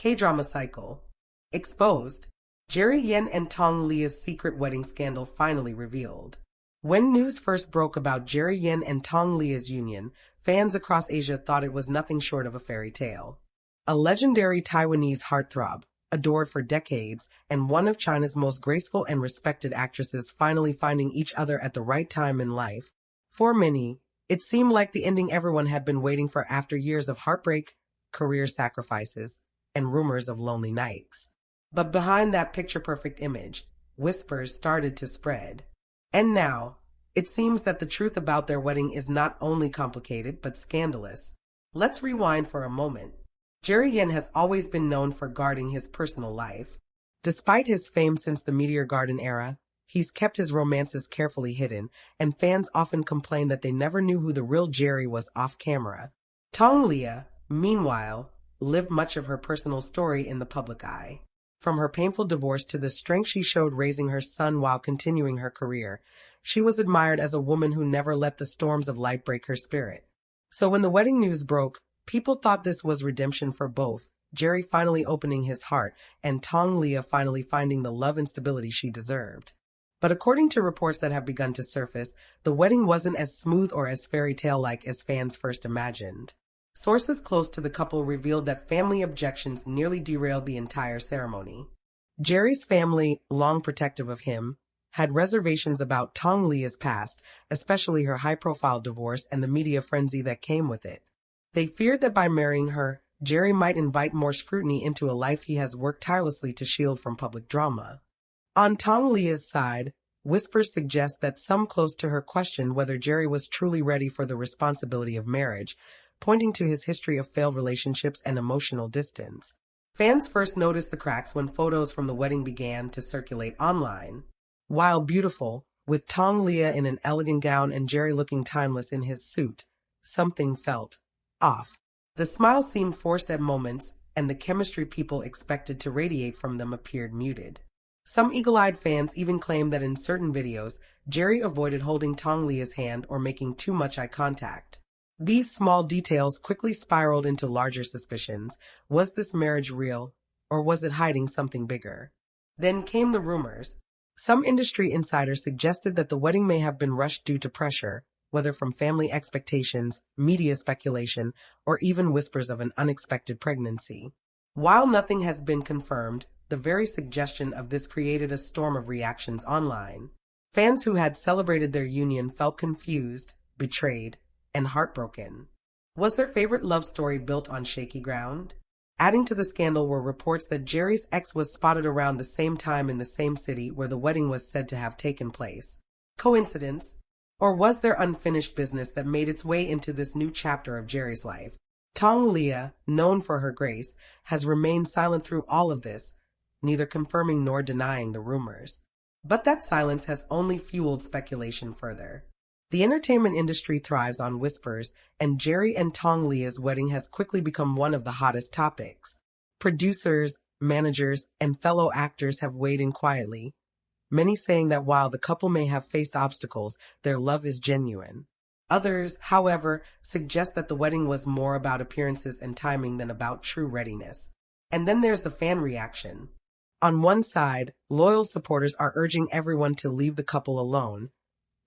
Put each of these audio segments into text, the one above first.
K-drama cycle. Exposed. Yan and Tong Liya's secret wedding scandal finally revealed. When news first broke about Yan and Tong Liya's union, fans across Asia thought it was nothing short of a fairy tale. A legendary Taiwanese heartthrob, adored for decades, and one of China's most graceful and respected actresses finally finding each other at the right time in life. For many, it seemed like the ending everyone had been waiting for after years of heartbreak, career sacrifices, and rumors of lonely nights. But behind that picture-perfect image, whispers started to spread. And now, it seems that the truth about their wedding is not only complicated but scandalous. Let's rewind for a moment. Yan has always been known for guarding his personal life. Despite his fame since the Meteor Garden era, he's kept his romances carefully hidden, and fans often complain that they never knew who the real Jerry was off camera. Tong Liya, meanwhile, lived much of her personal story in the public eye. From her painful divorce to the strength she showed raising her son while continuing her career, she was admired as a woman who never let the storms of life break her spirit. So when the wedding news broke, people thought this was redemption for both, Jerry finally opening his heart and Tong Liya finally finding the love and stability she deserved. But according to reports that have begun to surface, the wedding wasn't as smooth or as fairy tale-like as fans first imagined. Sources close to the couple revealed that family objections nearly derailed the entire ceremony. Jerry's family, long protective of him, had reservations about Tong Liya's past, especially her high-profile divorce and the media frenzy that came with it. They feared that by marrying her, Jerry might invite more scrutiny into a life he has worked tirelessly to shield from public drama. On Tong Liya's side, whispers suggest that some close to her questioned whether Jerry was truly ready for the responsibility of marriage, pointing to his history of failed relationships and emotional distance. Fans first noticed the cracks when photos from the wedding began to circulate online. While beautiful, with Tong Liya in an elegant gown and Jerry looking timeless in his suit, something felt off. The smile seemed forced at moments, and the chemistry people expected to radiate from them appeared muted. Some eagle-eyed fans even claimed that in certain videos, Jerry avoided holding Tong Liya's hand or making too much eye contact. These small details quickly spiraled into larger suspicions. Was this marriage real, or was it hiding something bigger? Then came the rumors. Some industry insiders suggested that the wedding may have been rushed due to pressure, whether from family expectations, media speculation, or even whispers of an unexpected pregnancy. While nothing has been confirmed, the very suggestion of this created a storm of reactions online. Fans who had celebrated their union felt confused, betrayed, and heartbroken. Was their favorite love story built on shaky ground? Adding to the scandal were reports that Jerry's ex was spotted around the same time in the same city where the wedding was said to have taken place. Coincidence? Or was there unfinished business that made its way into this new chapter of Jerry's life? Tong Liya, known for her grace, has remained silent through all of this, neither confirming nor denying the rumors. But that silence has only fueled speculation further. The entertainment industry thrives on whispers, and Jerry and Tong Liya's wedding has quickly become one of the hottest topics. Producers, managers, and fellow actors have weighed in quietly, many saying that while the couple may have faced obstacles, their love is genuine. Others, however, suggest that the wedding was more about appearances and timing than about true readiness. And then there's the fan reaction. On one side, loyal supporters are urging everyone to leave the couple alone,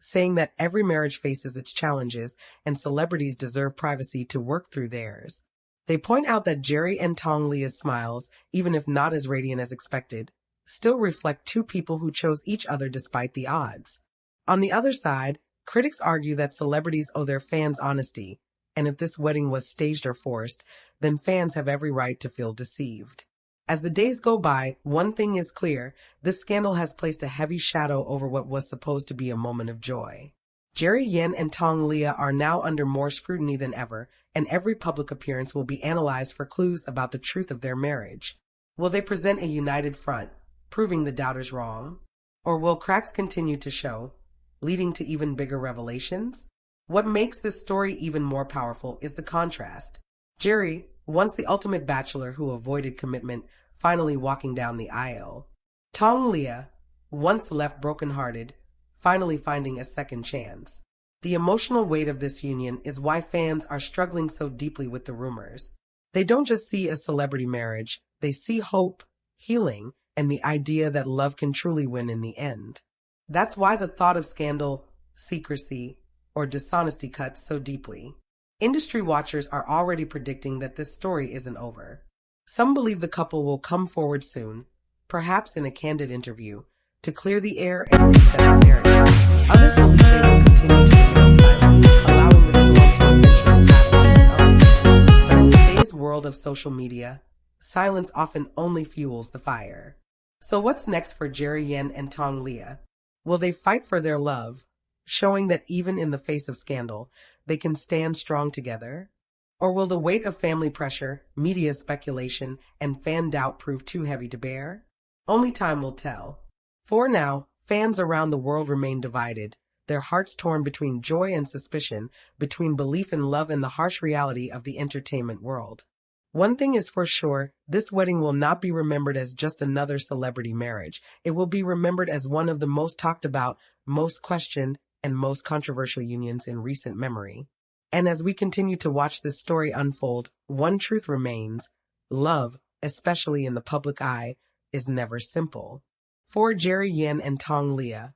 saying that every marriage faces its challenges and celebrities deserve privacy to work through theirs. They point out that Jerry and Tong Liya's smiles, even if not as radiant as expected, still reflect two people who chose each other despite the odds. On the other side, critics argue that celebrities owe their fans honesty, and if this wedding was staged or forced, then fans have every right to feel deceived. As the days go by, one thing is clear: this scandal has placed a heavy shadow over what was supposed to be a moment of joy. Yan and Tong Liya are now under more scrutiny than ever, and every public appearance will be analyzed for clues about the truth of their marriage. Will they present a united front, proving the doubters wrong? Or will cracks continue to show, leading to even bigger revelations? What makes this story even more powerful is the contrast. Jerry, once the ultimate bachelor who avoided commitment, finally walking down the aisle. Tong Liya, once left brokenhearted, finally finding a second chance. The emotional weight of this union is why fans are struggling so deeply with the rumors. They don't just see a celebrity marriage, They see hope, healing, and the idea that love can truly win in the end. That's why the thought of scandal, secrecy, or dishonesty cuts so deeply. Industry watchers are already predicting that this story isn't over. Some believe the couple will come forward soon, perhaps in a candid interview, to clear the air and reset the narrative. Others believe they will continue to remain silent, allowing the storm to eventually pass on its own. But in today's world of social media, silence often only fuels the fire. So what's next for Jerry Yan and Tong Liya? Will they fight for their love, showing that even in the face of scandal, they can stand strong together? Or will the weight of family pressure, media speculation, and fan doubt prove too heavy to bear? Only time will tell. For now, fans around the world remain divided, their hearts torn between joy and suspicion, between belief in love and the harsh reality of the entertainment world. One thing is for sure, this wedding will not be remembered as just another celebrity marriage. It will be remembered as one of the most talked about, most questioned, and most controversial unions in recent memory. And as we continue to watch this story unfold, one truth remains: love, especially in the public eye, is never simple. For Jerry Yan and Tong Liya,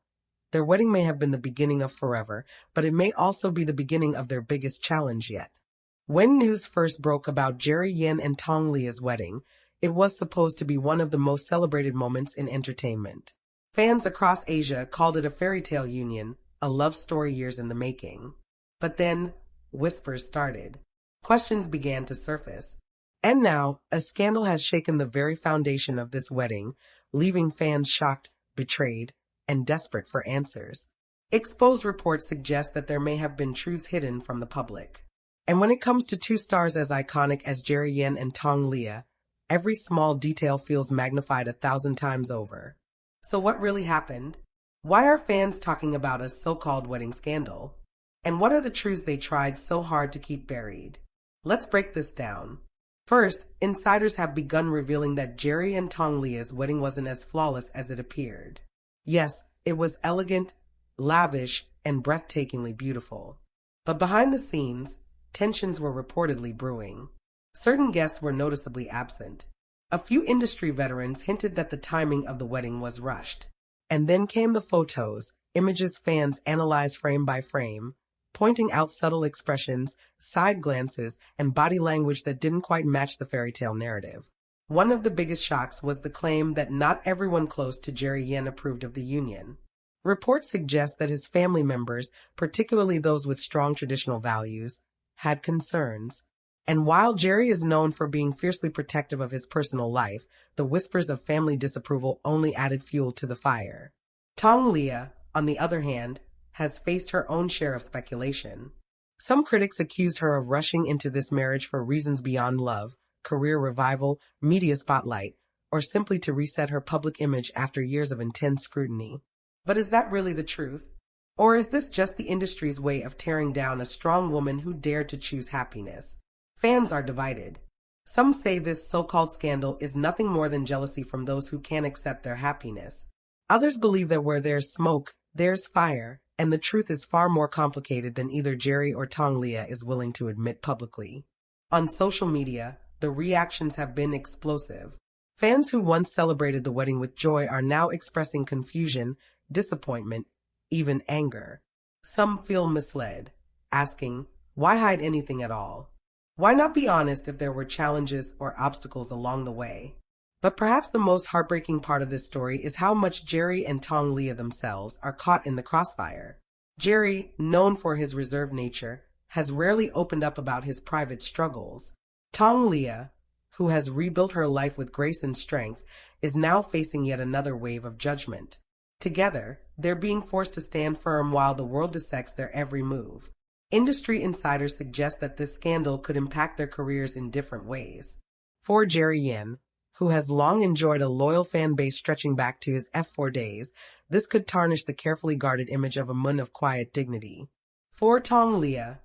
their wedding may have been the beginning of forever, but it may also be the beginning of their biggest challenge yet. When news first broke about Jerry Yan and Tong Liya's wedding, it was supposed to be one of the most celebrated moments in entertainment. Fans across Asia called it a fairy tale union, a love story years in the making. But then, whispers started. Questions began to surface. And now, a scandal has shaken the very foundation of this wedding, leaving fans shocked, betrayed, and desperate for answers. Exposed reports suggest that there may have been truths hidden from the public. And when it comes to two stars as iconic as Jerry Yan and Tong Liya, every small detail feels magnified 1,000 times over. So what really happened? Why are fans talking about a so-called wedding scandal? And what are the truths they tried so hard to keep buried? Let's break this down. First, insiders have begun revealing that Jerry and Tong Liya's wedding wasn't as flawless as it appeared. Yes, it was elegant, lavish, and breathtakingly beautiful. But behind the scenes, tensions were reportedly brewing. Certain guests were noticeably absent. A few industry veterans hinted that the timing of the wedding was rushed. And then came the photos, images fans analyzed frame by frame, pointing out subtle expressions, side glances, and body language that didn't quite match the fairy tale narrative. One of the biggest shocks was the claim that not everyone close to Jerry Yan approved of the union. Reports suggest that his family members, particularly those with strong traditional values, had concerns. And while Jerry is known for being fiercely protective of his personal life, the whispers of family disapproval only added fuel to the fire. Tong Liya, on the other hand, has faced her own share of speculation. Some critics accused her of rushing into this marriage for reasons beyond love, career revival, media spotlight, or simply to reset her public image after years of intense scrutiny. But is that really the truth? Or is this just the industry's way of tearing down a strong woman who dared to choose happiness? Fans are divided. Some say this so-called scandal is nothing more than jealousy from those who can't accept their happiness. Others believe that where there's smoke, there's fire, and the truth is far more complicated than either Jerry or Tong Liya is willing to admit publicly. On social media, the reactions have been explosive. Fans who once celebrated the wedding with joy are now expressing confusion, disappointment, even anger. Some feel misled, asking, why hide anything at all? Why not be honest if there were challenges or obstacles along the way? But perhaps the most heartbreaking part of this story is how much Jerry and Tong Liya themselves are caught in the crossfire. Jerry, known for his reserved nature, has rarely opened up about his private struggles. Tong Liya, who has rebuilt her life with grace and strength, is now facing yet another wave of judgment. Together, they're being forced to stand firm while the world dissects their every move. Industry insiders suggest that this scandal could impact their careers in different ways. For Jerry Yan, who has long enjoyed a loyal fan base stretching back to his F4 days, this could tarnish the carefully guarded image of a woman of quiet dignity. For Tong Liya,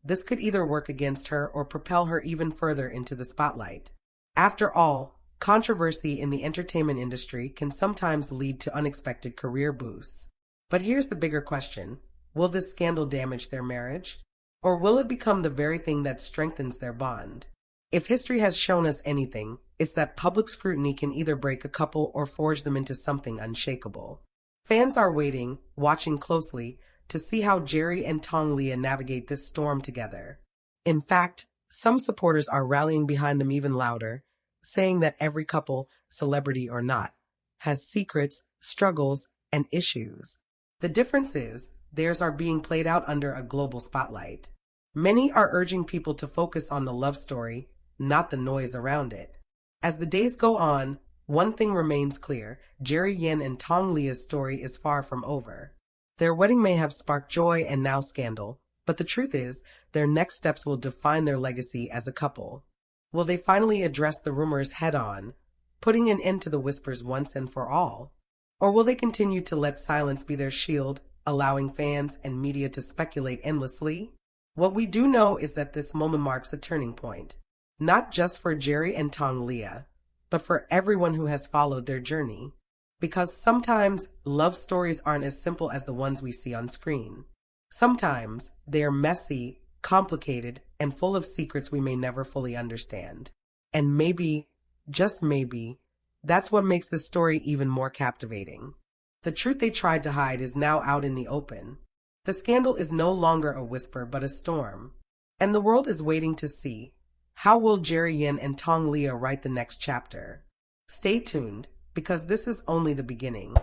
this could either work against her or propel her even further into the spotlight. After all, controversy in the entertainment industry can sometimes lead to unexpected career boosts. But here's the bigger question. Will this scandal damage their marriage? Or will it become the very thing that strengthens their bond? If history has shown us anything, it's that public scrutiny can either break a couple or forge them into something unshakable. Fans are waiting, watching closely, to see how Jerry and Tong Liya navigate this storm together. In fact, some supporters are rallying behind them even louder, saying that every couple, celebrity or not, has secrets, struggles, and issues. The difference is, theirs are being played out under a global spotlight. Many are urging people to focus on the love story, not the noise around it. As the days go on, one thing remains clear: Jerry Yan and Tong Liya's story is far from over. Their wedding may have sparked joy and now scandal, but the truth is, their next steps will define their legacy as a couple. Will they finally address the rumors head-on, putting an end to the whispers once and for all? Or will they continue to let silence be their shield, allowing fans and media to speculate endlessly? What we do know is that this moment marks a turning point, not just for Jerry and Tong Liya, but for everyone who has followed their journey. Because sometimes love stories aren't as simple as the ones we see on screen. Sometimes they are messy, complicated, and full of secrets we may never fully understand. And maybe, just maybe, that's what makes this story even more captivating. The truth they tried to hide is now out in the open. The scandal is no longer a whisper but a storm. And the world is waiting to see, how will Jerry Yan and Tong Liya write the next chapter? Stay tuned, because this is only the beginning.